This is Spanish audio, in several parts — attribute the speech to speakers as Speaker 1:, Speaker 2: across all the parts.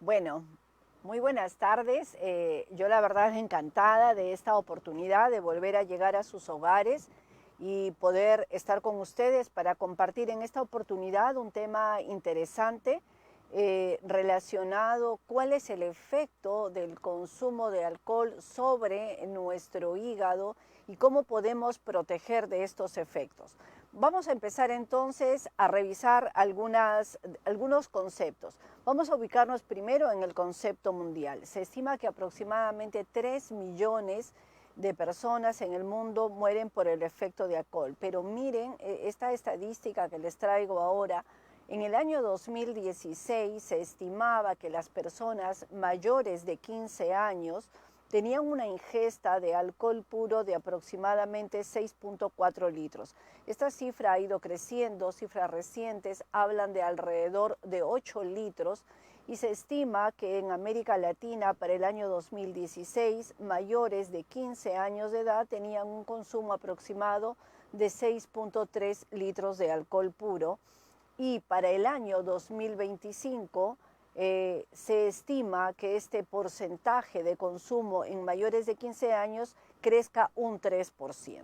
Speaker 1: Bueno, muy buenas tardes. Yo la verdad encantada de esta oportunidad de volver a llegar a sus hogares y poder estar con ustedes para compartir en esta oportunidad un tema interesante relacionado cuál es el efecto del consumo de alcohol sobre nuestro hígado y cómo podemos proteger de estos efectos. Vamos a empezar entonces a revisar algunos conceptos. Vamos a ubicarnos primero en el concepto mundial. Se estima que aproximadamente 3 millones de personas en el mundo mueren por el efecto de alcohol. Pero miren esta estadística que les traigo ahora. En el año 2016 se estimaba que las personas mayores de 15 años tenían una ingesta de alcohol puro de aproximadamente 6.4 litros. Esta cifra ha ido creciendo, cifras recientes hablan de alrededor de 8 litros y se estima que en América Latina para el año 2016 mayores de 15 años de edad tenían un consumo aproximado de 6.3 litros de alcohol puro y para el año 2025 se estima que este porcentaje de consumo en mayores de 15 años crezca un 3%.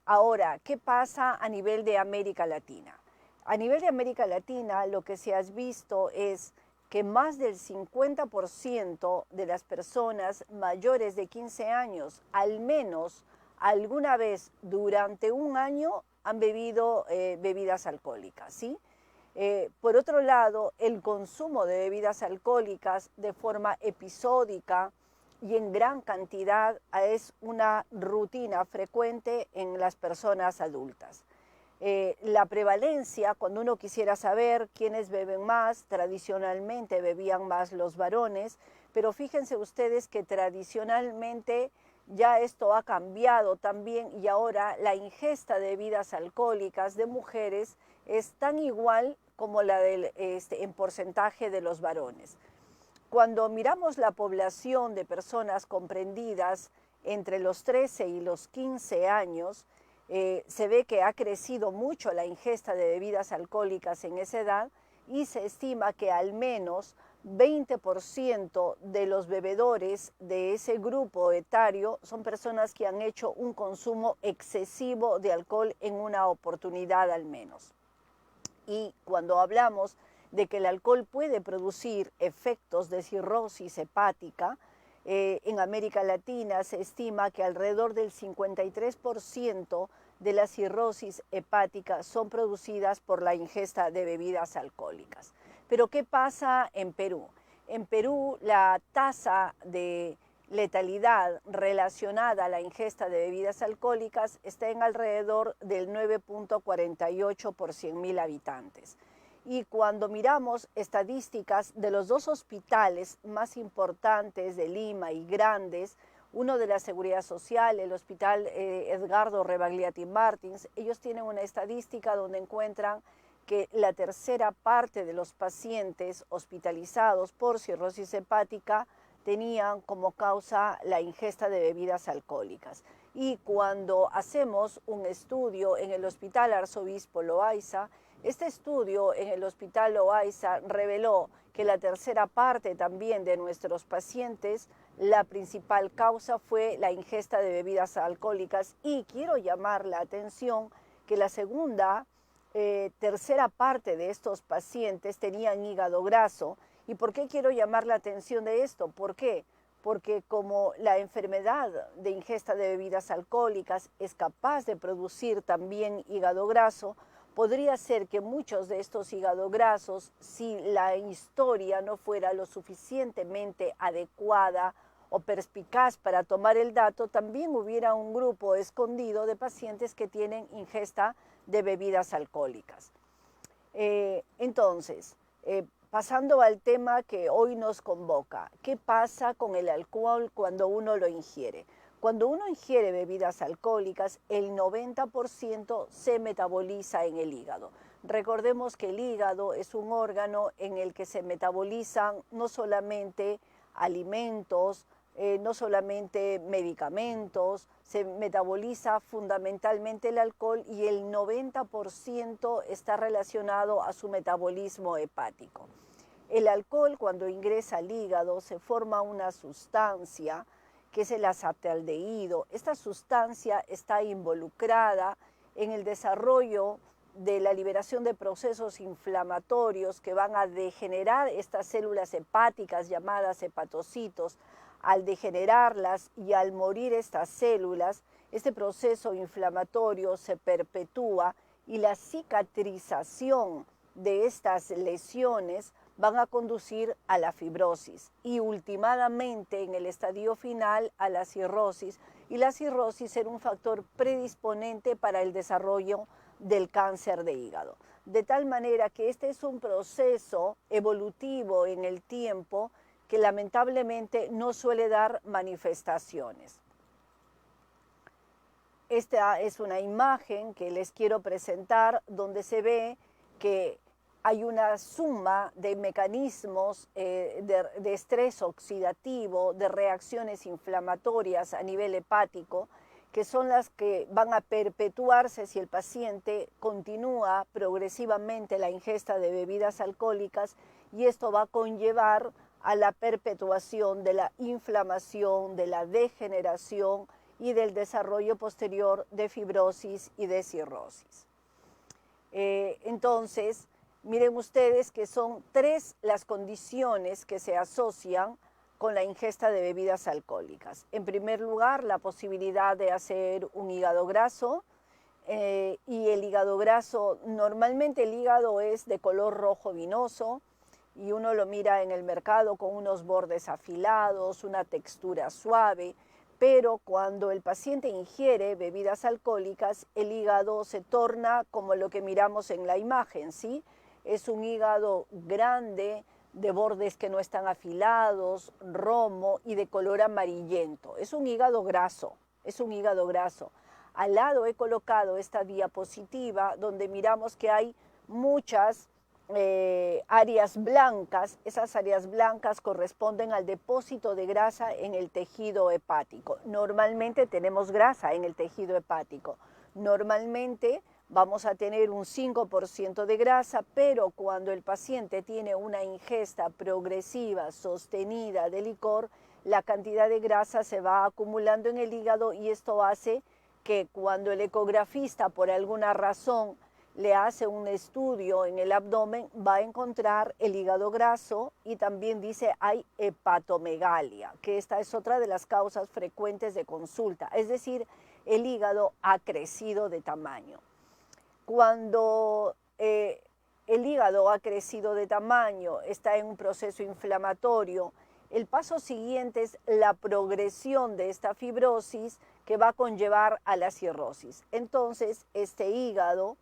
Speaker 1: Ahora, ¿qué pasa a nivel de América Latina? A nivel de América Latina lo que se ha visto es que más del 50% de las personas mayores de 15 años, al menos alguna vez durante un año, han bebido bebidas alcohólicas, ¿sí? Por otro lado, el consumo de bebidas alcohólicas de forma episódica y en gran cantidad es una rutina frecuente en las personas adultas. La prevalencia, cuando uno quisiera saber quiénes beben más, tradicionalmente bebían más los varones, pero fíjense ustedes que tradicionalmente ya esto ha cambiado también y ahora la ingesta de bebidas alcohólicas de mujeres es tan igual como la en porcentaje de los varones. Cuando miramos la población de personas comprendidas entre los 13 y los 15 años, se ve que ha crecido mucho la ingesta de bebidas alcohólicas en esa edad y se estima que al menos 20% de los bebedores de ese grupo etario son personas que han hecho un consumo excesivo de alcohol en una oportunidad al menos. Y cuando hablamos de que el alcohol puede producir efectos de cirrosis hepática, en América Latina se estima que alrededor del 53% de la cirrosis hepática son producidas por la ingesta de bebidas alcohólicas. Pero ¿qué pasa en Perú? En Perú la tasa de letalidad relacionada a la ingesta de bebidas alcohólicas está en alrededor del 9.48 por 100.000 habitantes. Y cuando miramos estadísticas de los dos hospitales más importantes de Lima y grandes, uno de la Seguridad Social, el Hospital Edgardo Rebagliati Martins, ellos tienen una estadística donde encuentran que la tercera parte de los pacientes hospitalizados por cirrosis hepática tenían como causa la ingesta de bebidas alcohólicas. Y cuando hacemos un estudio en el Hospital Arzobispo Loaiza, este estudio en el Hospital Loaiza reveló que la tercera parte también de nuestros pacientes, la principal causa fue la ingesta de bebidas alcohólicas y quiero llamar la atención que la tercera parte de estos pacientes tenían hígado graso. ¿Y por qué quiero llamar la atención de esto? ¿Por qué? Porque como la enfermedad de ingesta de bebidas alcohólicas es capaz de producir también hígado graso, podría ser que muchos de estos hígado grasos, si la historia no fuera lo suficientemente adecuada o perspicaz para tomar el dato, también hubiera un grupo escondido de pacientes que tienen ingesta de bebidas alcohólicas. Entonces, pasando al tema que hoy nos convoca, ¿qué pasa con el alcohol cuando uno lo ingiere? Cuando uno ingiere bebidas alcohólicas, el 90% se metaboliza en el hígado. Recordemos que el hígado es un órgano en el que se metabolizan no solamente alimentos, no solamente medicamentos, se metaboliza fundamentalmente el alcohol y el 90% está relacionado a su metabolismo hepático. El alcohol, cuando ingresa al hígado, se forma una sustancia que es el acetaldehído. Esta sustancia está involucrada en el desarrollo de la liberación de procesos inflamatorios que van a degenerar estas células hepáticas llamadas hepatocitos. Al degenerarlas y al morir estas células, este proceso inflamatorio se perpetúa y la cicatrización de estas lesiones van a conducir a la fibrosis y últimamente en el estadio final a la cirrosis, y la cirrosis era un factor predisponente para el desarrollo del cáncer de hígado. De tal manera que este es un proceso evolutivo en el tiempo que lamentablemente no suele dar manifestaciones. Esta es una imagen que les quiero presentar donde se ve que hay una suma de mecanismos de estrés oxidativo, de reacciones inflamatorias a nivel hepático, que son las que van a perpetuarse si el paciente continúa progresivamente la ingesta de bebidas alcohólicas, y esto va a conllevar a la perpetuación de la inflamación, de la degeneración y del desarrollo posterior de fibrosis y de cirrosis. Entonces, miren ustedes que son 3 las condiciones que se asocian con la ingesta de bebidas alcohólicas. En primer lugar, la posibilidad de hacer un hígado graso, y el hígado graso, normalmente el hígado es de color rojo vinoso y uno lo mira en el mercado con unos bordes afilados, una textura suave, pero cuando el paciente ingiere bebidas alcohólicas, el hígado se torna como lo que miramos en la imagen, ¿sí? Es un hígado grande, de bordes que no están afilados, romo y de color amarillento. Es un hígado graso, es un hígado graso. Al lado he colocado esta diapositiva donde miramos que hay muchas áreas blancas. Esas áreas blancas corresponden al depósito de grasa en el tejido hepático. Normalmente tenemos grasa en el tejido hepático. Normalmente vamos a tener un 5% de grasa, pero cuando el paciente tiene una ingesta progresiva, sostenida de licor, la cantidad de grasa se va acumulando en el hígado, y esto hace que cuando el ecografista por alguna razón le hace un estudio en el abdomen, va a encontrar el hígado graso, y también dice hay hepatomegalia, que esta es otra de las causas frecuentes de consulta, es decir, el hígado ha crecido de tamaño. Cuando el hígado ha crecido de tamaño, está en un proceso inflamatorio, el paso siguiente es la progresión de esta fibrosis que va a conllevar a la cirrosis. Entonces, este hígado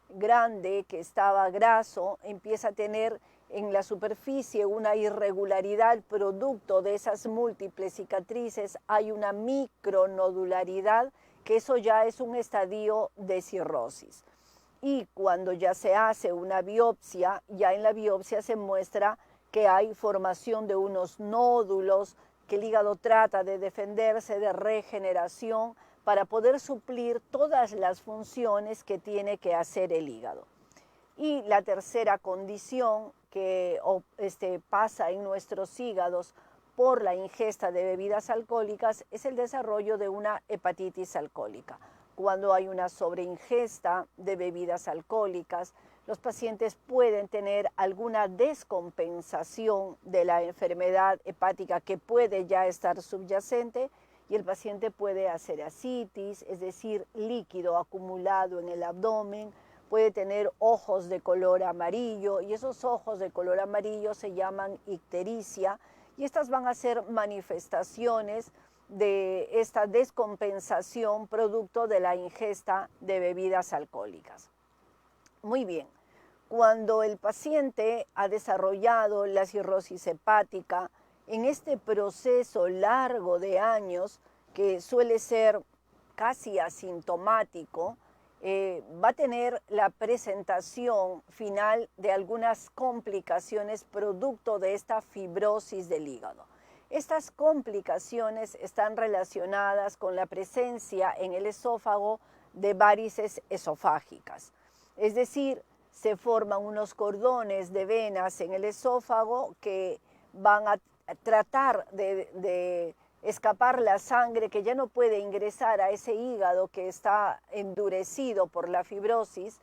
Speaker 1: grande que estaba graso empieza a tener en la superficie una irregularidad producto de esas múltiples cicatrices. Hay una micronodularidad, que eso ya es un estadio de cirrosis. Y cuando ya se hace una biopsia, ya en la biopsia se muestra que hay formación de unos nódulos, que el hígado trata de defenderse de regeneración para poder suplir todas las funciones que tiene que hacer el hígado. Y la tercera condición que pasa en nuestros hígados por la ingesta de bebidas alcohólicas es el desarrollo de una hepatitis alcohólica. Cuando hay una sobreingesta de bebidas alcohólicas, los pacientes pueden tener alguna descompensación de la enfermedad hepática que puede ya estar subyacente, y el paciente puede hacer ascitis, es decir, líquido acumulado en el abdomen, puede tener ojos de color amarillo, y esos ojos de color amarillo se llaman ictericia, y estas van a ser manifestaciones de esta descompensación producto de la ingesta de bebidas alcohólicas. Muy bien, cuando el paciente ha desarrollado la cirrosis hepática, en este proceso largo de años, que suele ser casi asintomático, va a tener la presentación final de algunas complicaciones producto de esta fibrosis del hígado. Estas complicaciones están relacionadas con la presencia en el esófago de varices esofágicas. Es decir, se forman unos cordones de venas en el esófago que van a tratar de escapar la sangre que ya no puede ingresar a ese hígado que está endurecido por la fibrosis.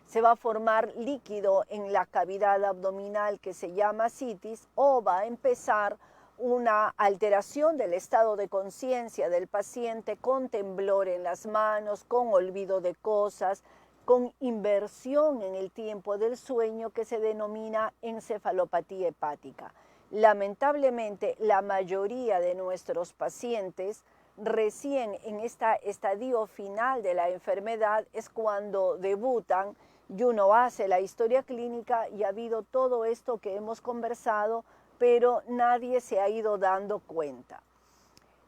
Speaker 1: Se va a formar líquido en la cavidad abdominal que se llama ascitis, o va a empezar una alteración del estado de conciencia del paciente con temblor en las manos, con olvido de cosas, con inversión en el tiempo del sueño que se denomina encefalopatía hepática. Lamentablemente, la mayoría de nuestros pacientes recién en este estadio final de la enfermedad es cuando debutan y uno hace la historia clínica y ha habido todo esto que hemos conversado, pero nadie se ha ido dando cuenta.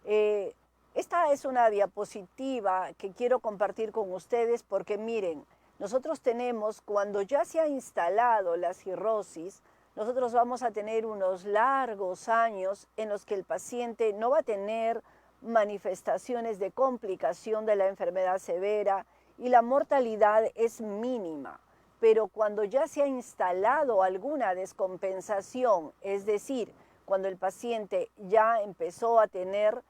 Speaker 1: Esta es una diapositiva que quiero compartir con ustedes porque miren, nosotros tenemos, cuando ya se ha instalado la cirrosis, nosotros vamos a tener unos largos años en los que el paciente no va a tener manifestaciones de complicación de la enfermedad severa y la mortalidad es mínima. Pero cuando ya se ha instalado alguna descompensación, es decir, cuando el paciente ya empezó a tener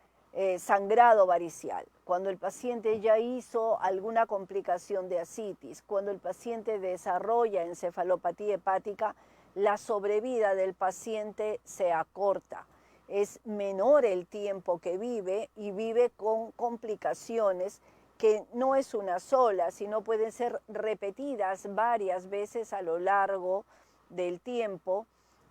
Speaker 1: sangrado varicial, cuando el paciente ya hizo alguna complicación de ascitis, cuando el paciente desarrolla encefalopatía hepática, la sobrevida del paciente se acorta. Es menor el tiempo que vive y vive con complicaciones que no es una sola, sino pueden ser repetidas varias veces a lo largo del tiempo.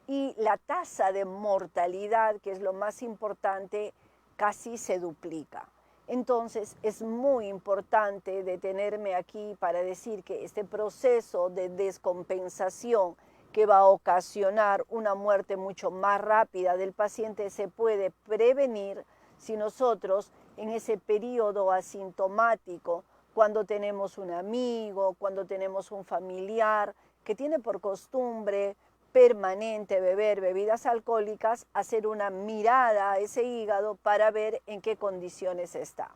Speaker 1: Y la tasa de mortalidad, que es lo más importante, casi se duplica. Entonces es muy importante detenerme aquí para decir que este proceso de descompensación que va a ocasionar una muerte mucho más rápida del paciente se puede prevenir si nosotros en ese periodo asintomático, cuando tenemos un amigo, cuando tenemos un familiar que tiene por costumbre permanente beber bebidas alcohólicas, hacer una mirada a ese hígado para ver en qué condiciones está.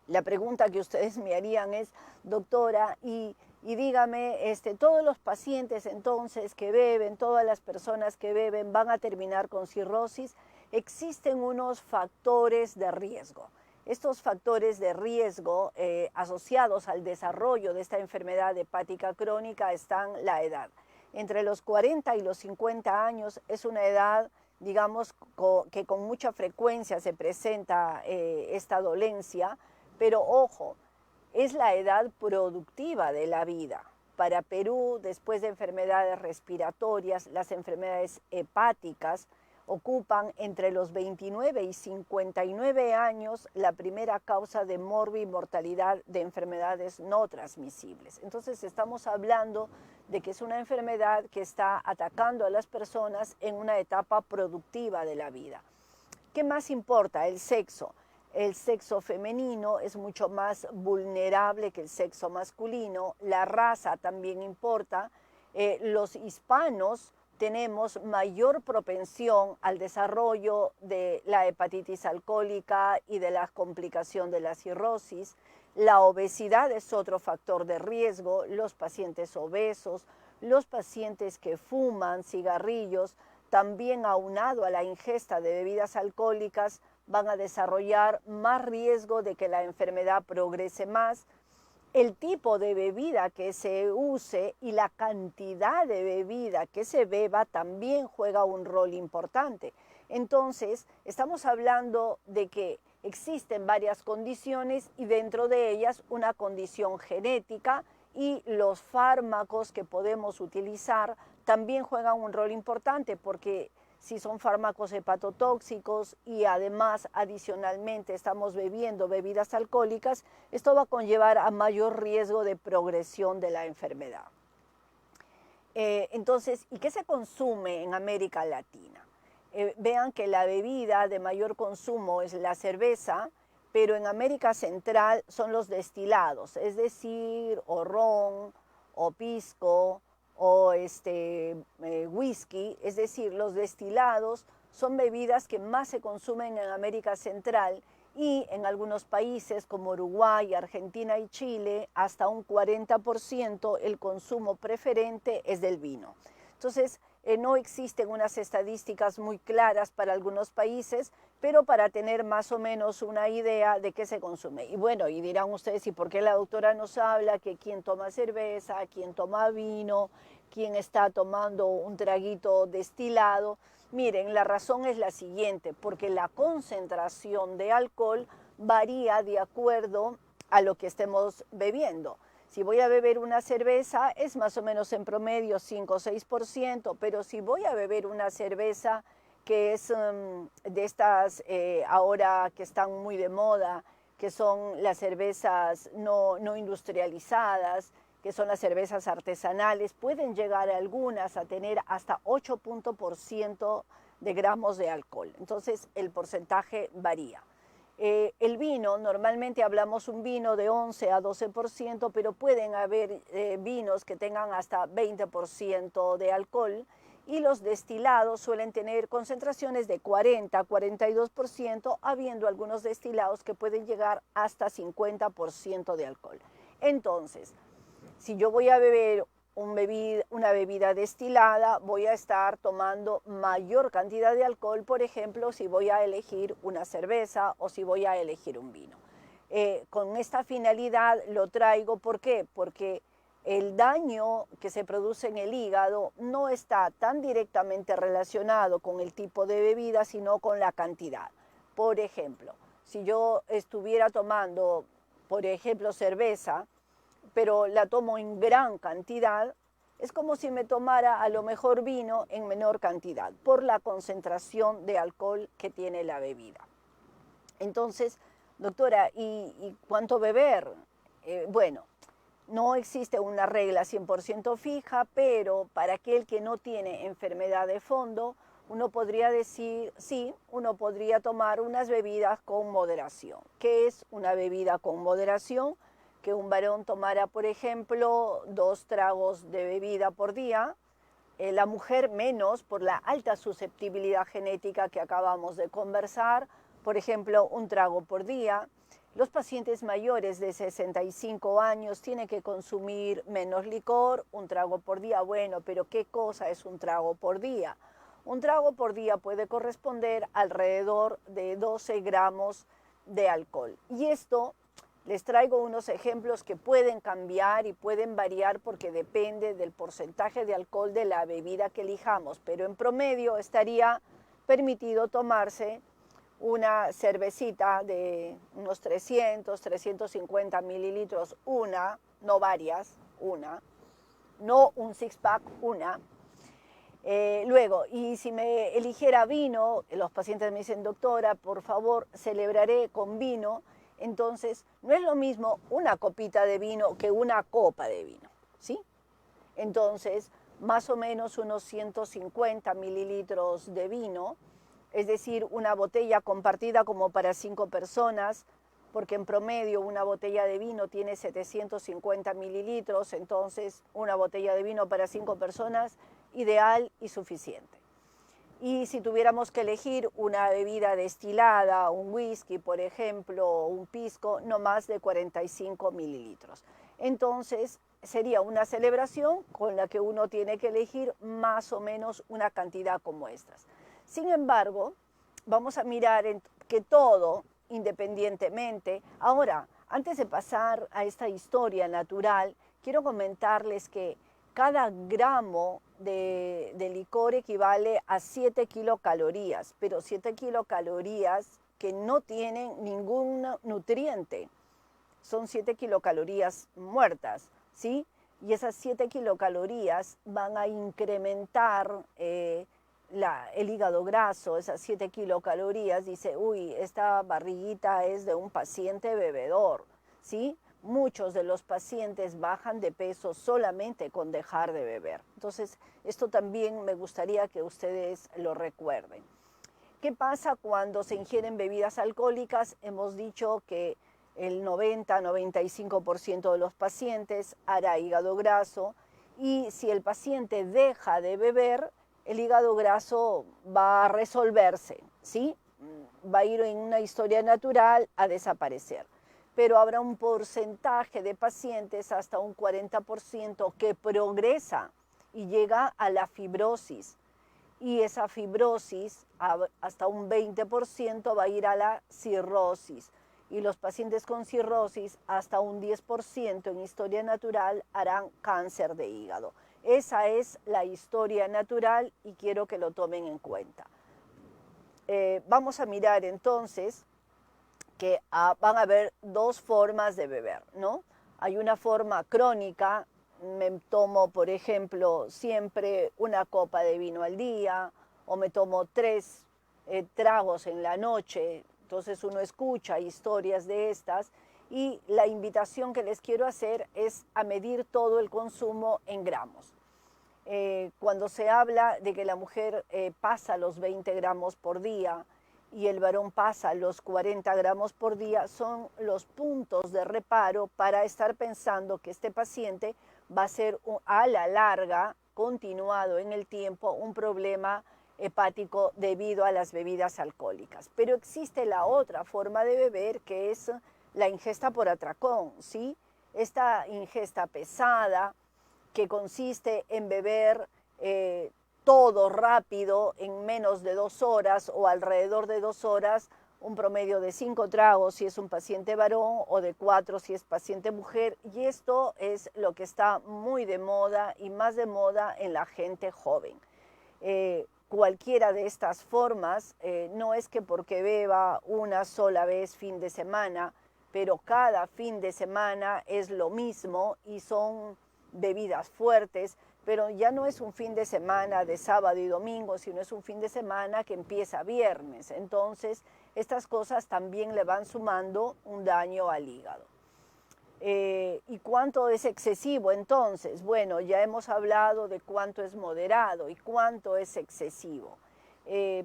Speaker 1: La pregunta que ustedes me harían es, doctora, y dígame, todos los pacientes entonces que beben, todas las personas que beben van a terminar con cirrosis. Existen unos factores de riesgo. Estos factores de riesgo asociados al desarrollo de esta enfermedad hepática crónica están la edad. Entre los 40 y los 50 años es una edad, digamos, que con mucha frecuencia se presenta esta dolencia, pero ojo, es la edad productiva de la vida. Para Perú, después de enfermedades respiratorias, las enfermedades hepáticas ocupan entre los 29 y 59 años la primera causa de mortalidad de enfermedades no transmisibles. Entonces estamos hablando de que es una enfermedad que está atacando a las personas en una etapa productiva de la vida. ¿Qué más importa? El sexo. El sexo femenino es mucho más vulnerable que el sexo masculino. La raza también importa. Los hispanos tenemos mayor propensión al desarrollo de la hepatitis alcohólica y de la complicación de la cirrosis. La obesidad es otro factor de riesgo. Los pacientes obesos, los pacientes que fuman cigarrillos, también aunado a la ingesta de bebidas alcohólicas, van a desarrollar más riesgo de que la enfermedad progrese más. El tipo de bebida que se use y la cantidad de bebida que se beba también juega un rol importante. Entonces, estamos hablando de que existen varias condiciones y dentro de ellas una condición genética, y los fármacos que podemos utilizar también juegan un rol importante, porque si son fármacos hepatotóxicos y además adicionalmente estamos bebiendo bebidas alcohólicas, esto va a conllevar a mayor riesgo de progresión de la enfermedad. Entonces, ¿y qué se consume en América Latina? Vean que la bebida de mayor consumo es la cerveza, pero en América Central son los destilados, es decir, o ron, o pisco, o whisky, es decir, los destilados son bebidas que más se consumen en América Central y en algunos países como Uruguay, Argentina y Chile, hasta un 40% el consumo preferente es del vino. Entonces, no existen unas estadísticas muy claras para algunos países, pero para tener más o menos una idea de qué se consume. Y bueno, y dirán ustedes, ¿y por qué la doctora nos habla que quién toma cerveza, quién toma vino, quién está tomando un traguito destilado? Miren, la razón es la siguiente, porque la concentración de alcohol varía de acuerdo a lo que estemos bebiendo. Si voy a beber una cerveza es más o menos en promedio 5 o 6%, pero si voy a beber una cerveza que es de estas ahora que están muy de moda, que son las cervezas no industrializadas, que son las cervezas artesanales, pueden llegar algunas a tener hasta 8% de gramos de alcohol. Entonces el porcentaje varía. El vino, normalmente hablamos un vino de 11 a 12%, pero pueden haber vinos que tengan hasta 20% de alcohol, y los destilados suelen tener concentraciones de 40 a 42%, habiendo algunos destilados que pueden llegar hasta 50% de alcohol. Entonces, si yo voy a beber una bebida destilada, voy a estar tomando mayor cantidad de alcohol, por ejemplo, si voy a elegir una cerveza o si voy a elegir un vino. Con esta finalidad lo traigo, ¿por qué? Porque el daño que se produce en el hígado no está tan directamente relacionado con el tipo de bebida, sino con la cantidad. Por ejemplo, si yo estuviera tomando, por ejemplo, cerveza, pero la tomo en gran cantidad, es como si me tomara a lo mejor vino en menor cantidad, por la concentración de alcohol que tiene la bebida. Entonces, doctora, ¿y cuánto beber? Bueno, no existe una regla 100% fija, pero para aquel que no tiene enfermedad de fondo, uno podría decir, sí, uno podría tomar unas bebidas con moderación. ¿Qué es una bebida con moderación? Que un varón tomara, por ejemplo, 2 tragos de bebida por día, la mujer menos por la alta susceptibilidad genética que acabamos de conversar, por ejemplo, 1 trago por día. Los pacientes mayores de 65 años tienen que consumir menos licor, 1 trago por día. Bueno, pero ¿qué cosa es 1 trago por día? 1 trago por día puede corresponder alrededor de 12 gramos de alcohol. Y esto les traigo unos ejemplos que pueden cambiar y pueden variar porque depende del porcentaje de alcohol de la bebida que elijamos, pero en promedio estaría permitido tomarse una cervecita de unos 300, 350 mililitros, una, no varias, una, no un six-pack, una. Luego, y si me eligiera vino, los pacientes me dicen, doctora, por favor, celebraré con vino. Entonces, no es lo mismo una copita de vino que una copa de vino, ¿sí? Entonces, más o menos unos 150 mililitros de vino, es decir, una botella compartida como para 5 personas, porque en promedio una botella de vino tiene 750 mililitros, entonces una botella de vino para 5 personas, ideal y suficiente. Y si tuviéramos que elegir una bebida destilada, un whisky, por ejemplo, un pisco, no más de 45 mililitros. Entonces, sería una celebración con la que uno tiene que elegir más o menos una cantidad como estas. Sin embargo, vamos a mirar que todo, independientemente. Ahora, antes de pasar a esta historia natural, quiero comentarles que cada gramo de licor equivale a 7 kilocalorías, pero 7 kilocalorías que no tienen ningún nutriente. Son 7 kilocalorías muertas, ¿sí? Y esas 7 kilocalorías van a incrementar el hígado graso. Esas 7 kilocalorías, dice, uy, esta barriguita es de un paciente bebedor, ¿sí? Muchos de los pacientes bajan de peso solamente con dejar de beber. Entonces, esto también me gustaría que ustedes lo recuerden. ¿Qué pasa cuando se ingieren bebidas alcohólicas? Hemos dicho que el 90-95% de los pacientes hará hígado graso, y si el paciente deja de beber, el hígado graso va a resolverse, ¿sí? va a ir en una historia natural a desaparecer. Pero habrá un porcentaje de pacientes, hasta un 40%, que progresa y llega a la fibrosis. Y esa fibrosis, hasta un 20%, va a ir a la cirrosis. Y los pacientes con cirrosis, hasta un 10% en historia natural, harán cáncer de hígado. Esa es la historia natural y quiero que lo tomen en cuenta. Vamos a mirar entonces que van a haber dos formas de beber, ¿no? Hay una forma crónica, me tomo, por ejemplo, siempre una copa de vino al día, o me tomo 3 tragos en la noche. Entonces uno escucha historias de estas, y la invitación que les quiero hacer es a medir todo el consumo en gramos. Cuando se habla de que la mujer pasa los 20 gramos por día y el varón pasa los 40 gramos por día, son los puntos de reparo para estar pensando que este paciente va a ser a la larga, continuado en el tiempo, un problema hepático debido a las bebidas alcohólicas. Pero existe la otra forma de beber, que es la ingesta por atracón, ¿sí? Esta ingesta pesada, que consiste en beber todo rápido en menos de 2 horas o alrededor de 2 horas, un promedio de 5 tragos si es un paciente varón o de 4 si es paciente mujer, y esto es lo que está muy de moda y más de moda en la gente joven. Cualquiera de estas formas, no es que porque beba una sola vez fin de semana, pero cada fin de semana es lo mismo y son bebidas fuertes, pero ya no es un fin de semana de sábado y domingo, sino es un fin de semana que empieza viernes. Entonces, estas cosas también le van sumando un daño al hígado. ¿Y cuánto es excesivo entonces? Bueno, ya hemos hablado de cuánto es moderado y cuánto es excesivo.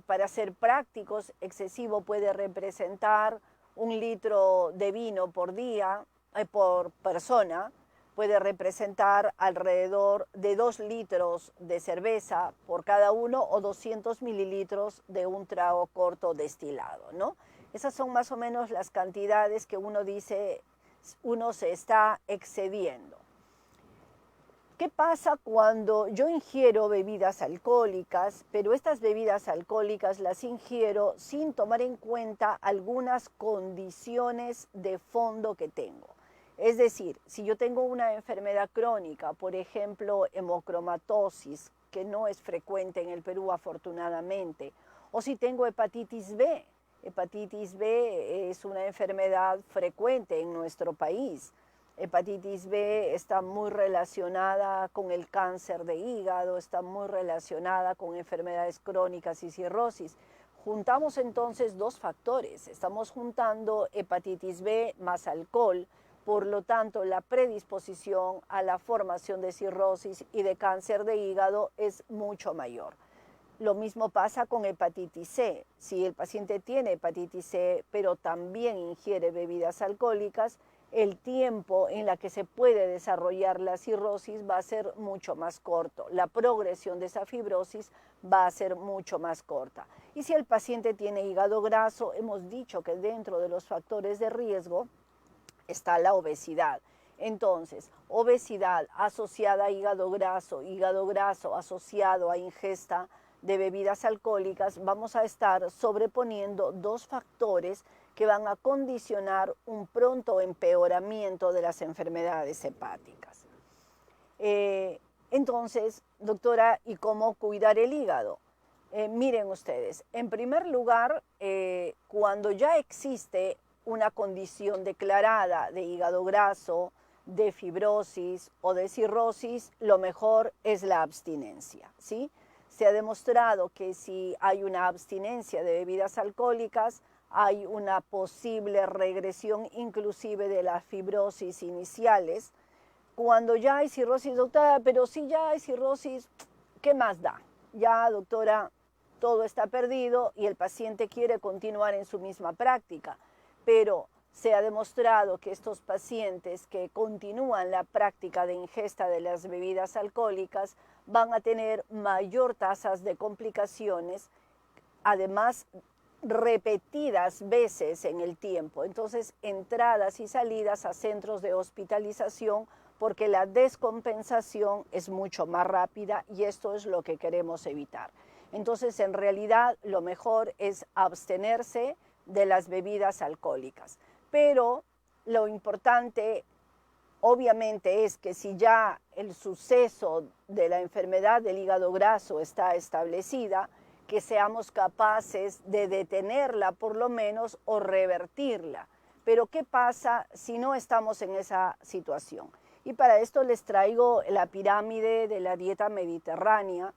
Speaker 1: Para ser prácticos, excesivo puede representar 1 litro de vino por día, por persona, puede representar alrededor de 2 litros de cerveza por cada uno, o 200 mililitros de un trago corto destilado, ¿no? Esas son más o menos las cantidades que uno dice, uno se está excediendo. ¿Qué pasa cuando yo ingiero bebidas alcohólicas, pero estas bebidas alcohólicas las ingiero sin tomar en cuenta algunas condiciones de fondo que tengo? Es decir, si yo tengo una enfermedad crónica, por ejemplo, hemocromatosis, que no es frecuente en el Perú afortunadamente, o si tengo hepatitis B. Hepatitis B es una enfermedad frecuente en nuestro país. Hepatitis B está muy relacionada con el cáncer de hígado, está muy relacionada con enfermedades crónicas y cirrosis. Juntamos entonces dos factores, estamos juntando hepatitis B más alcohol, por lo tanto la predisposición a la formación de cirrosis y de cáncer de hígado es mucho mayor. Lo mismo pasa con hepatitis C. Si el paciente tiene hepatitis C, pero también ingiere bebidas alcohólicas, el tiempo en la que se puede desarrollar la cirrosis va a ser mucho más corto. La progresión de esa fibrosis va a ser mucho más corta. Y si el paciente tiene hígado graso, hemos dicho que dentro de los factores de riesgo está la obesidad. Entonces, obesidad asociada a hígado graso asociado a ingesta de bebidas alcohólicas, vamos a estar sobreponiendo dos factores que van a condicionar un pronto empeoramiento de las enfermedades hepáticas. Entonces, doctora, ¿y cómo cuidar el hígado? Miren ustedes, en primer lugar, cuando ya existe una condición declarada de hígado graso, de fibrosis o de cirrosis, lo mejor es la abstinencia, ¿sí? Se ha demostrado que si hay una abstinencia de bebidas alcohólicas, hay una posible regresión inclusive de las fibrosis iniciales. Cuando ya hay cirrosis, doctora, pero si ya hay cirrosis, ¿qué más da? Ya, doctora, todo está perdido y el paciente quiere continuar en su misma práctica, pero se ha demostrado que estos pacientes que continúan la práctica de ingesta de las bebidas alcohólicas van a tener mayor tasas de complicaciones, además repetidas veces en el tiempo. Entonces, entradas y salidas a centros de hospitalización porque la descompensación es mucho más rápida y esto es lo que queremos evitar. Entonces, en realidad, lo mejor es abstenerse de las bebidas alcohólicas. Pero lo importante, obviamente, es que si ya el suceso de la enfermedad del hígado graso está establecida, que seamos capaces de detenerla por lo menos o revertirla. Pero ¿qué pasa si no estamos en esa situación? Y para esto les traigo la pirámide de la dieta mediterránea,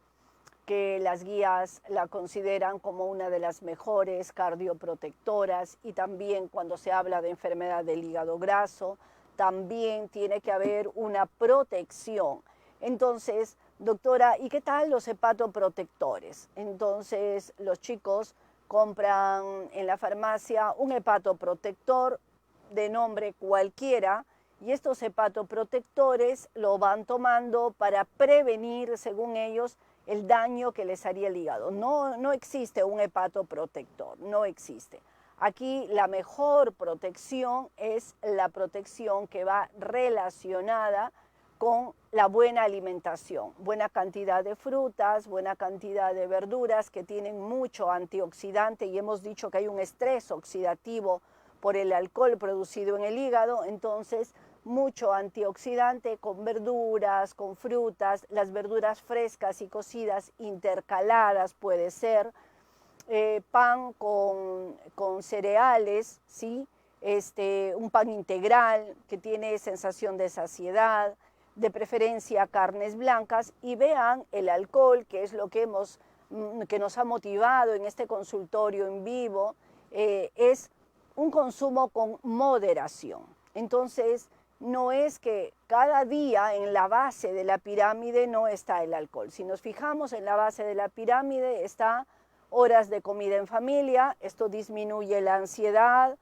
Speaker 1: que las guías la consideran como una de las mejores cardioprotectoras, y también cuando se habla de enfermedad del hígado graso, también tiene que haber una protección. Entonces, doctora, ¿y qué tal los hepatoprotectores? Entonces, los chicos compran en la farmacia un hepatoprotector de nombre cualquiera, y estos hepatoprotectores lo van tomando para prevenir, según ellos, el daño que les haría el hígado. No existe un hepatoprotector, no existe. Aquí la mejor protección es la protección que va relacionada con la buena alimentación, buena cantidad de frutas, buena cantidad de verduras que tienen mucho antioxidante, y hemos dicho que hay un estrés oxidativo por el alcohol producido en el hígado. Entonces mucho antioxidante con verduras, con frutas, las verduras frescas y cocidas intercaladas puede ser, pan con cereales, ¿sí? Un pan integral que tiene sensación de saciedad, de preferencia carnes blancas, y vean el alcohol, que es lo que nos ha motivado en este consultorio en vivo, es un consumo con moderación. Entonces, no es que cada día en la base de la pirámide no está el alcohol. Si nos fijamos en la base de la pirámide está horas de comida en familia, esto disminuye la ansiedad,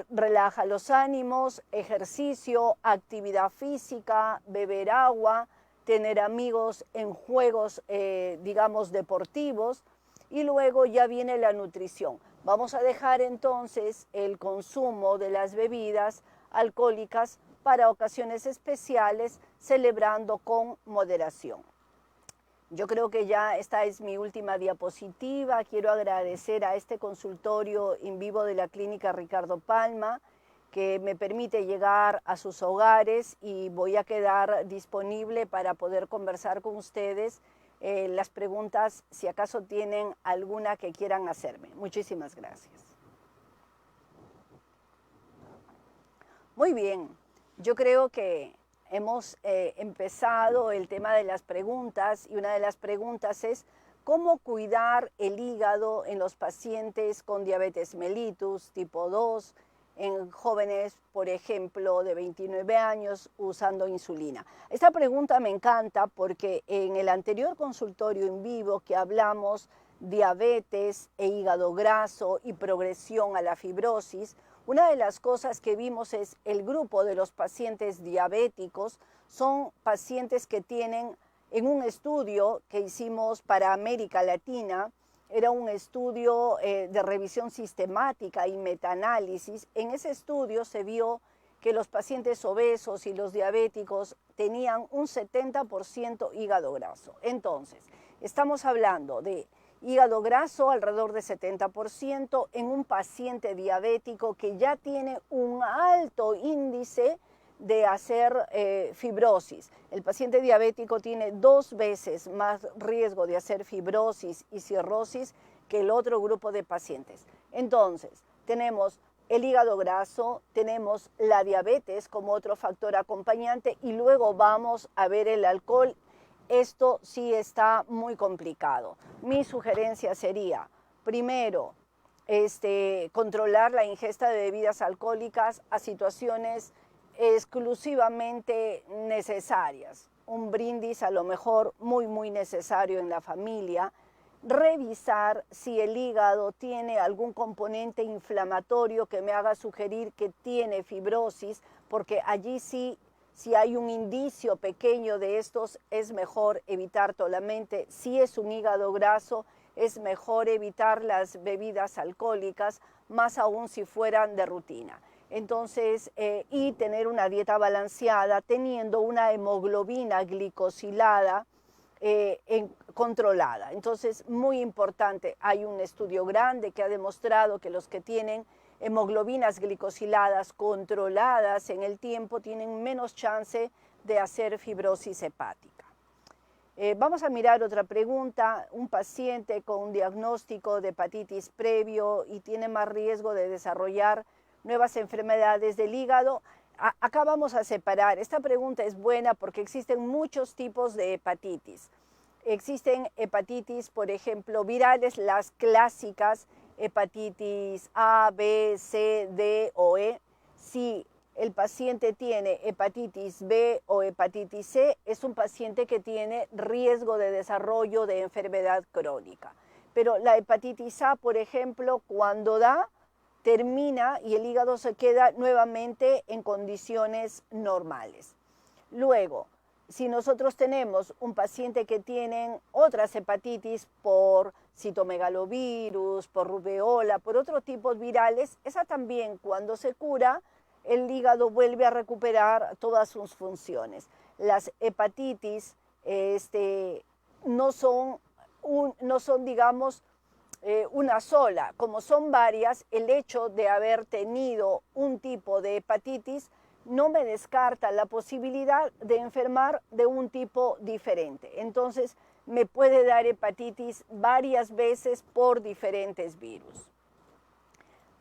Speaker 1: relaja los ánimos, ejercicio, actividad física, beber agua, tener amigos en juegos, digamos, deportivos, y luego ya viene la nutrición. Vamos a dejar entonces el consumo de las bebidas alcohólicas para ocasiones especiales, celebrando con moderación. Yo creo que ya esta es mi última diapositiva. Quiero agradecer a este consultorio en vivo de la Clínica Ricardo Palma, que me permite llegar a sus hogares, y voy a quedar disponible para poder conversar con ustedes las preguntas, si acaso tienen alguna que quieran hacerme. Muchísimas gracias. Muy bien, yo creo que hemos empezado el tema de las preguntas, y una de las preguntas es ¿cómo cuidar el hígado en los pacientes con diabetes mellitus tipo 2, en jóvenes, por ejemplo, de 29 años usando insulina? Esta pregunta me encanta porque en el anterior consultorio en vivo que hablamos diabetes e hígado graso y progresión a la fibrosis, una de las cosas que vimos es el grupo de los pacientes diabéticos son pacientes que tienen, en un estudio que hicimos para América Latina, era un estudio de revisión sistemática y metaanálisis. En ese estudio se vio que los pacientes obesos y los diabéticos tenían un 70% hígado graso. Entonces, estamos hablando de hígado graso alrededor de 70% en un paciente diabético que ya tiene un alto índice de hacer fibrosis. El paciente diabético tiene 2 veces más riesgo de hacer fibrosis y cirrosis que el otro grupo de pacientes. Entonces, tenemos el hígado graso, tenemos la diabetes como otro factor acompañante, y luego vamos a ver el alcohol. Esto sí está muy complicado. Mi sugerencia sería, primero, controlar la ingesta de bebidas alcohólicas a situaciones exclusivamente necesarias. Un brindis a lo mejor muy necesario en la familia. Revisar si el hígado tiene algún componente inflamatorio que me haga sugerir que tiene fibrosis, porque allí sí, si hay un indicio pequeño de estos, es mejor evitar totalmente. Si es un hígado graso, es mejor evitar las bebidas alcohólicas, más aún si fueran de rutina. Entonces, y tener una dieta balanceada, teniendo una hemoglobina glicosilada controlada. Entonces, muy importante, hay un estudio grande que ha demostrado que los que tienen hemoglobinas glicosiladas controladas en el tiempo tienen menos chance de hacer fibrosis hepática. Vamos a mirar otra pregunta. Un paciente con un diagnóstico de hepatitis previo y tiene más riesgo de desarrollar nuevas enfermedades del hígado. Acá vamos a separar. Esta pregunta es buena porque existen muchos tipos de hepatitis. Existen hepatitis, por ejemplo, virales, las clásicas, hepatitis A, B, C, D o E. Si el paciente tiene hepatitis B o hepatitis C, es un paciente que tiene riesgo de desarrollo de enfermedad crónica. Pero la hepatitis A, por ejemplo, cuando da, termina y el hígado se queda nuevamente en condiciones normales. Luego, si nosotros tenemos un paciente que tiene otras hepatitis por citomegalovirus, por rubeola, por otros tipos virales, esa también cuando se cura, el hígado vuelve a recuperar todas sus funciones. Las hepatitis no son, digamos, una sola. Como son varias, el hecho de haber tenido un tipo de hepatitis no me descarta la posibilidad de enfermar de un tipo diferente. Entonces, me puede dar hepatitis varias veces por diferentes virus.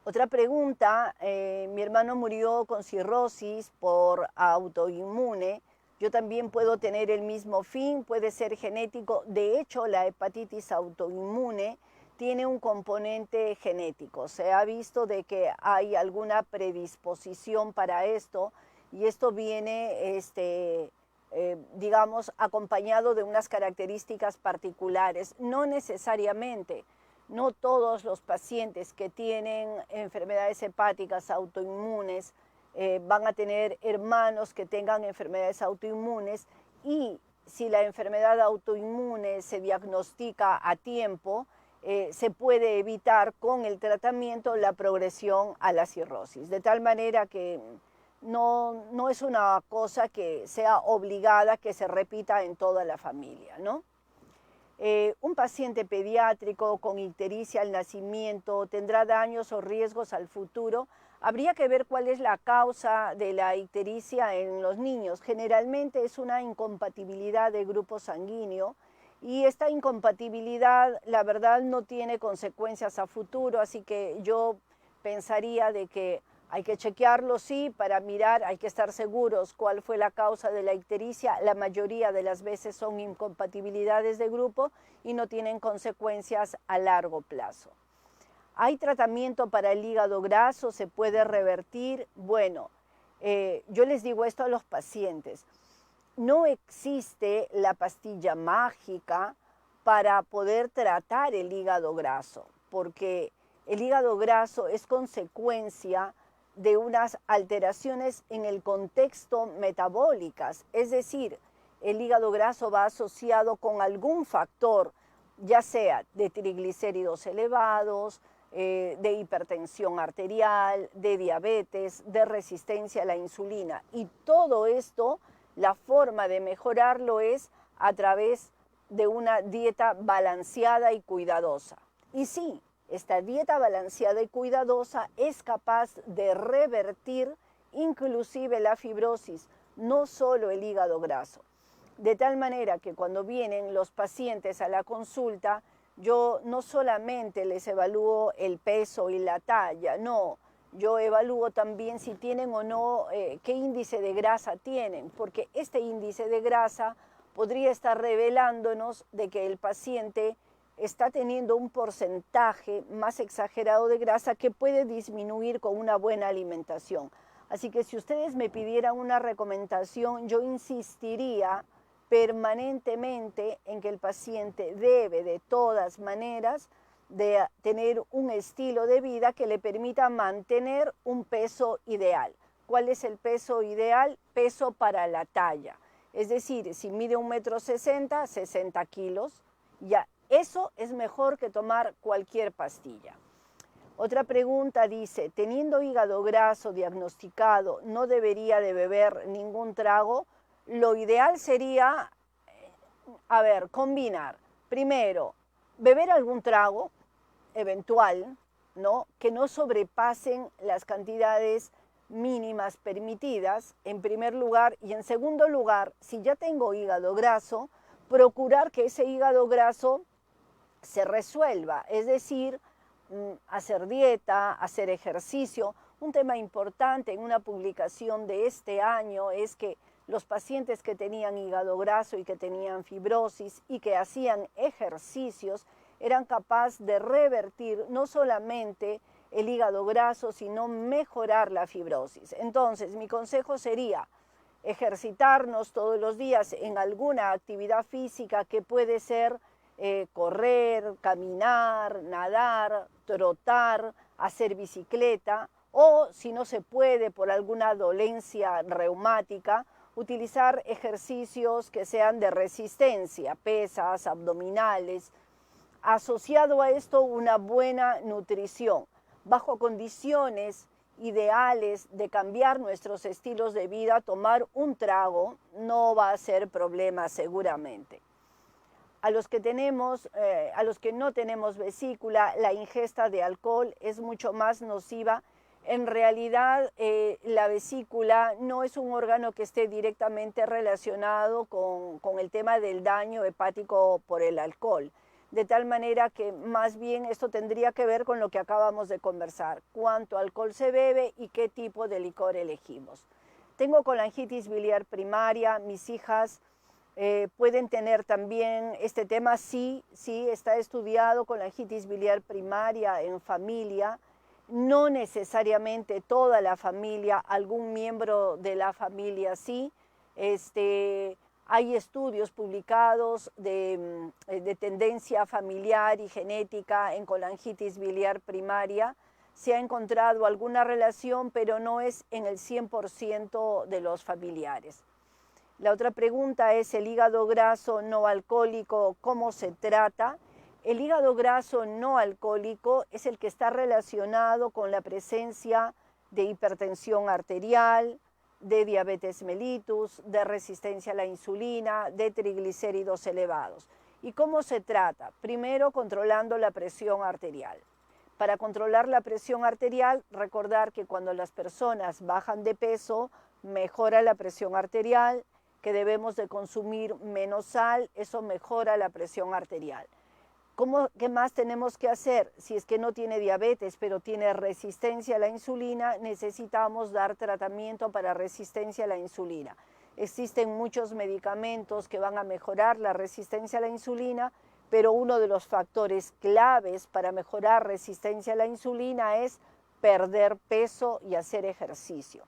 Speaker 1: Otra pregunta, mi hermano murió con cirrosis por autoinmune. Yo también puedo tener el mismo fin, puede ser genético. De hecho, la hepatitis autoinmune tiene un componente genético. Se ha visto de que hay alguna predisposición para esto y esto viene, digamos, acompañado de unas características particulares. No necesariamente, no todos los pacientes que tienen enfermedades hepáticas autoinmunes van a tener hermanos que tengan enfermedades autoinmunes, y si la enfermedad autoinmune se diagnostica a tiempo, se puede evitar con el tratamiento la progresión a la cirrosis, de tal manera que no es una cosa que sea obligada que se repita en toda la familia, ¿no? Un paciente pediátrico con ictericia al nacimiento tendrá daños o riesgos al futuro. Habría que ver cuál es la causa de la ictericia en los niños. Generalmente es una incompatibilidad de grupo sanguíneo, y esta incompatibilidad, la verdad, no tiene consecuencias a futuro, así que yo pensaría de que hay que chequearlo, sí, para mirar, hay que estar seguros cuál fue la causa de la ictericia. La mayoría de las veces son incompatibilidades de grupo y no tienen consecuencias a largo plazo. ¿Hay tratamiento para el hígado graso? ¿Se puede revertir? Bueno, yo les digo esto a los pacientes. No existe la pastilla mágica para poder tratar el hígado graso, porque el hígado graso es consecuencia de unas alteraciones en el contexto metabólicas, es decir, el hígado graso va asociado con algún factor, ya sea de triglicéridos elevados, de hipertensión arterial, de diabetes, de resistencia a la insulina, y todo esto, la forma de mejorarlo es a través de una dieta balanceada y cuidadosa. Y sí, esta dieta balanceada y cuidadosa es capaz de revertir inclusive la fibrosis, no solo el hígado graso. De tal manera que cuando vienen los pacientes a la consulta, yo no solamente les evalúo el peso y la talla, no, yo evalúo también si tienen o no, qué índice de grasa tienen, porque este índice de grasa podría estar revelándonos de que el paciente está teniendo un porcentaje más exagerado de grasa que puede disminuir con una buena alimentación. Así que si ustedes me pidieran una recomendación, yo insistiría permanentemente en que el paciente debe de todas maneras de tener un estilo de vida que le permita mantener un peso ideal. ¿Cuál es el peso ideal? Peso para la talla. Es decir, si mide 1,60 m, 60 kilos, ya Eso es mejor que tomar cualquier pastilla. Otra pregunta dice, teniendo hígado graso diagnosticado, ¿no debería de beber ningún trago? Lo ideal sería, combinar. Primero, beber algún trago eventual, ¿no? Que no sobrepasen las cantidades mínimas permitidas, en primer lugar. Y en segundo lugar, si ya tengo hígado graso, procurar que ese hígado graso se resuelva, es decir, hacer dieta, hacer ejercicio. Un tema importante en una publicación de este año es que los pacientes que tenían hígado graso y que tenían fibrosis y que hacían ejercicios eran capaces de revertir no solamente el hígado graso, sino mejorar la fibrosis. Entonces, mi consejo sería ejercitarnos todos los días en alguna actividad física que puede ser correr, caminar, nadar, trotar, hacer bicicleta, o si no se puede por alguna dolencia reumática, utilizar ejercicios que sean de resistencia, pesas, abdominales. Asociado a esto, una buena nutrición. Bajo condiciones ideales de cambiar nuestros estilos de vida, tomar un trago no va a ser problema seguramente. A los que no tenemos vesícula, la ingesta de alcohol es mucho más nociva. En realidad, la vesícula no es un órgano que esté directamente relacionado con el tema del daño hepático por el alcohol. De tal manera que más bien esto tendría que ver con lo que acabamos de conversar, cuánto alcohol se bebe y qué tipo de licor elegimos. Tengo colangitis biliar primaria, mis hijas pueden tener también este tema, sí, está estudiado colangitis biliar primaria en familia, no necesariamente toda la familia, algún miembro de la familia sí. Hay estudios publicados de tendencia familiar y genética en colangitis biliar primaria. Se ha encontrado alguna relación, pero no es en el 100% de los familiares. La otra pregunta es el hígado graso no alcohólico, ¿cómo se trata? El hígado graso no alcohólico es el que está relacionado con la presencia de hipertensión arterial, de diabetes mellitus, de resistencia a la insulina, de triglicéridos elevados. ¿Y cómo se trata? Primero, controlando la presión arterial. Para controlar la presión arterial, recordar que cuando las personas bajan de peso, mejora la presión arterial, que debemos de consumir menos sal, eso mejora la presión arterial. ¿Qué más tenemos que hacer? Si es que no tiene diabetes, pero tiene resistencia a la insulina, necesitamos dar tratamiento para resistencia a la insulina. Existen muchos medicamentos que van a mejorar la resistencia a la insulina, pero uno de los factores claves para mejorar resistencia a la insulina es perder peso y hacer ejercicio.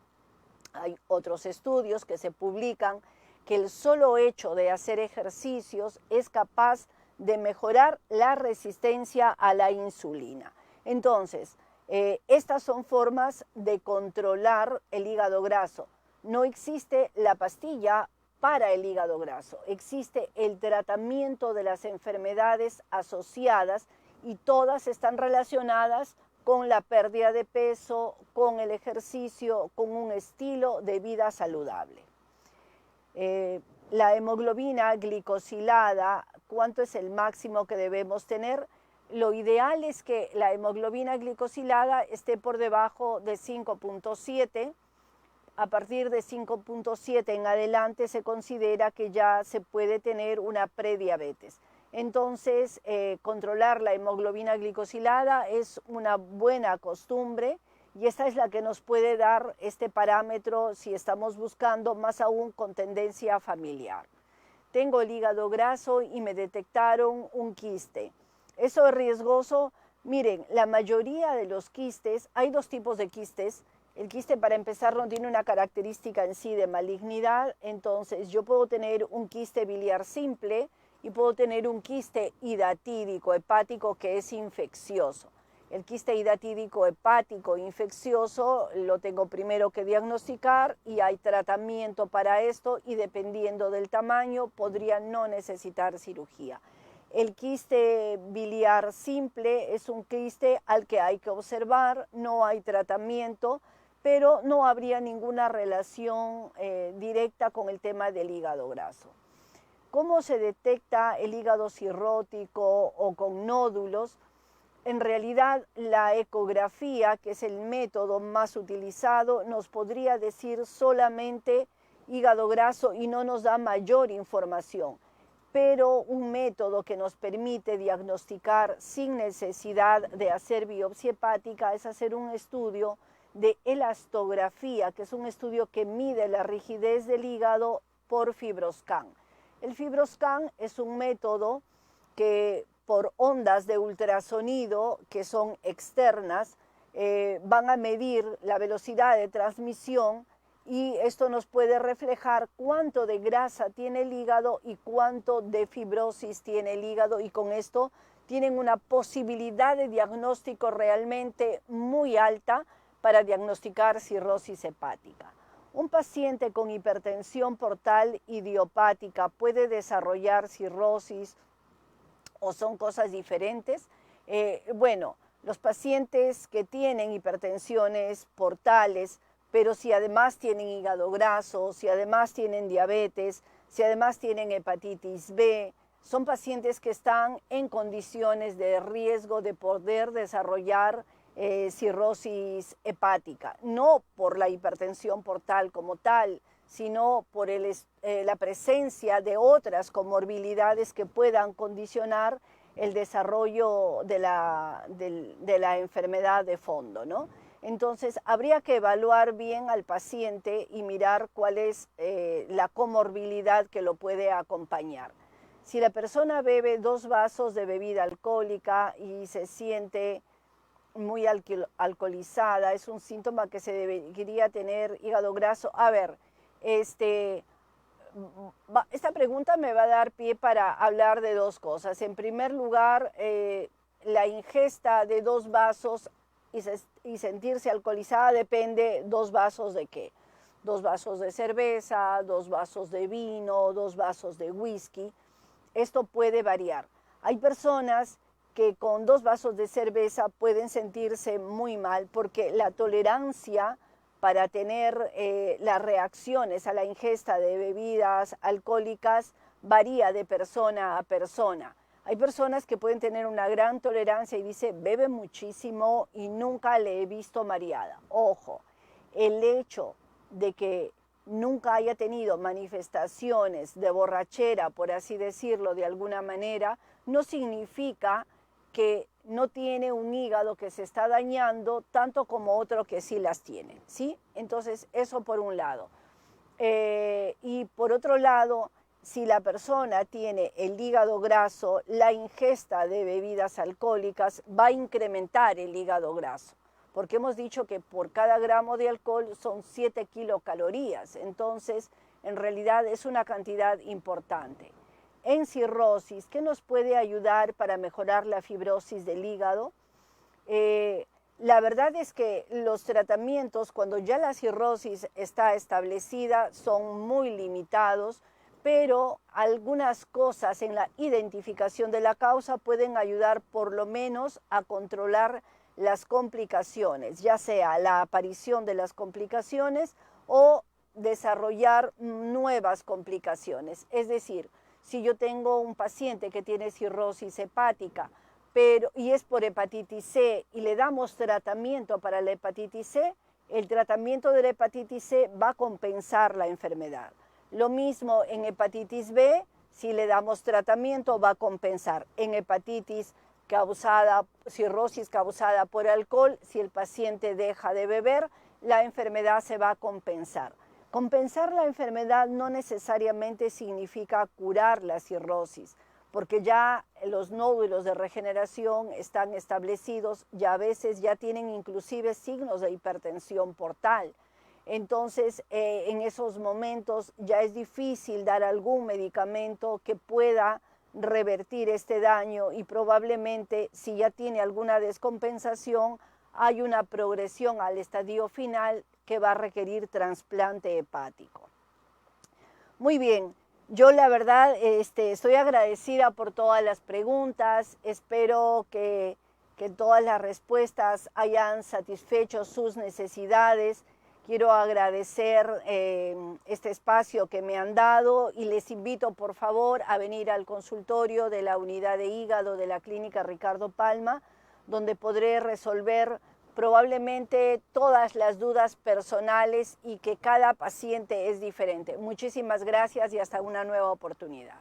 Speaker 1: Hay otros estudios que se publican que el solo hecho de hacer ejercicios es capaz de mejorar la resistencia a la insulina. Entonces, estas son formas de controlar el hígado graso. No existe la pastilla para el hígado graso, existe el tratamiento de las enfermedades asociadas y todas están relacionadas con la pérdida de peso, con el ejercicio, con un estilo de vida saludable. La hemoglobina glicosilada, ¿cuánto es el máximo que debemos tener? Lo ideal es que la hemoglobina glicosilada esté por debajo de 5.7. A partir de 5.7 en adelante se considera que ya se puede tener una prediabetes. Entonces, controlar la hemoglobina glicosilada es una buena costumbre y esta es la que nos puede dar este parámetro si estamos buscando, más aún con tendencia familiar. Tengo el hígado graso y me detectaron un quiste. ¿Eso es riesgoso? Miren, la mayoría de los quistes, hay dos tipos de quistes. El quiste, para empezar, no tiene una característica en sí de malignidad, entonces yo puedo tener un quiste biliar simple y puedo tener un quiste hidatídico hepático que es infeccioso. El quiste hidatídico hepático infeccioso lo tengo primero que diagnosticar y hay tratamiento para esto y dependiendo del tamaño podría no necesitar cirugía. El quiste biliar simple es un quiste al que hay que observar, no hay tratamiento, pero no habría ninguna relación directa con el tema del hígado graso. ¿Cómo se detecta el hígado cirrótico o con nódulos? En realidad, la ecografía, que es el método más utilizado, nos podría decir solamente hígado graso y no nos da mayor información. Pero un método que nos permite diagnosticar sin necesidad de hacer biopsia hepática es hacer un estudio de elastografía, que es un estudio que mide la rigidez del hígado por FibroScan. El FibroScan es un método que por ondas de ultrasonido que son externas van a medir la velocidad de transmisión y esto nos puede reflejar cuánto de grasa tiene el hígado y cuánto de fibrosis tiene el hígado, y con esto tienen una posibilidad de diagnóstico realmente muy alta para diagnosticar cirrosis hepática. Un paciente con hipertensión portal idiopática puede desarrollar cirrosis o son cosas diferentes. Bueno, los pacientes que tienen hipertensiones portales, pero si además tienen hígado graso, si además tienen diabetes, si además tienen hepatitis B, son pacientes que están en condiciones de riesgo de poder desarrollar cirrosis hepática, no por la hipertensión portal como tal, sino por la presencia de otras comorbilidades que puedan condicionar el desarrollo de la enfermedad de fondo, ¿no? Entonces, habría que evaluar bien al paciente y mirar cuál es la comorbilidad que lo puede acompañar. Si la persona bebe 2 vasos de bebida alcohólica y se siente muy alcoholizada, es un síntoma que se debería tener hígado graso. A ver, esta pregunta me va a dar pie para hablar de 2 cosas. En primer lugar, la ingesta de 2 vasos y sentirse alcoholizada depende 2 vasos de qué. 2 vasos de cerveza, 2 vasos de vino, 2 vasos de whisky. Esto puede variar. Hay personas que con 2 vasos de cerveza pueden sentirse muy mal porque la tolerancia para tener las reacciones a la ingesta de bebidas alcohólicas varía de persona a persona. Hay personas que pueden tener una gran tolerancia y dice, bebe muchísimo y nunca le he visto mareada. Ojo, el hecho de que nunca haya tenido manifestaciones de borrachera, por así decirlo de alguna manera, no significa que no tiene un hígado que se está dañando tanto como otro que sí las tiene, ¿sí? Entonces, eso por un lado. Y por otro lado, si la persona tiene el hígado graso, la ingesta de bebidas alcohólicas va a incrementar el hígado graso, porque hemos dicho que por cada gramo de alcohol son 7 kilocalorías, entonces en realidad es una cantidad importante. En cirrosis, ¿qué nos puede ayudar para mejorar la fibrosis del hígado? La verdad es que los tratamientos, cuando ya la cirrosis está establecida, son muy limitados, pero algunas cosas en la identificación de la causa pueden ayudar por lo menos a controlar las complicaciones, ya sea la aparición de las complicaciones o desarrollar nuevas complicaciones. Es decir, si yo tengo un paciente que tiene cirrosis hepática, y es por hepatitis C y le damos tratamiento para la hepatitis C, el tratamiento de la hepatitis C va a compensar la enfermedad. Lo mismo en hepatitis B, si le damos tratamiento va a compensar. En hepatitis cirrosis causada por alcohol, si el paciente deja de beber, la enfermedad se va a compensar. Compensar la enfermedad no necesariamente significa curar la cirrosis, porque ya los nódulos de regeneración están establecidos y a veces ya tienen inclusive signos de hipertensión portal. Entonces, en esos momentos ya es difícil dar algún medicamento que pueda revertir este daño y probablemente si ya tiene alguna descompensación hay una progresión al estadio final que va a requerir trasplante hepático. Muy bien, Yo la verdad estoy agradecida por todas las preguntas, espero que todas las respuestas hayan satisfecho sus necesidades. Quiero agradecer este espacio que me han dado y les invito por favor a venir al consultorio de la unidad de hígado de la Clínica Ricardo Palma, donde podré resolver probablemente todas las dudas personales y que cada paciente es diferente. Muchísimas gracias y hasta una nueva oportunidad.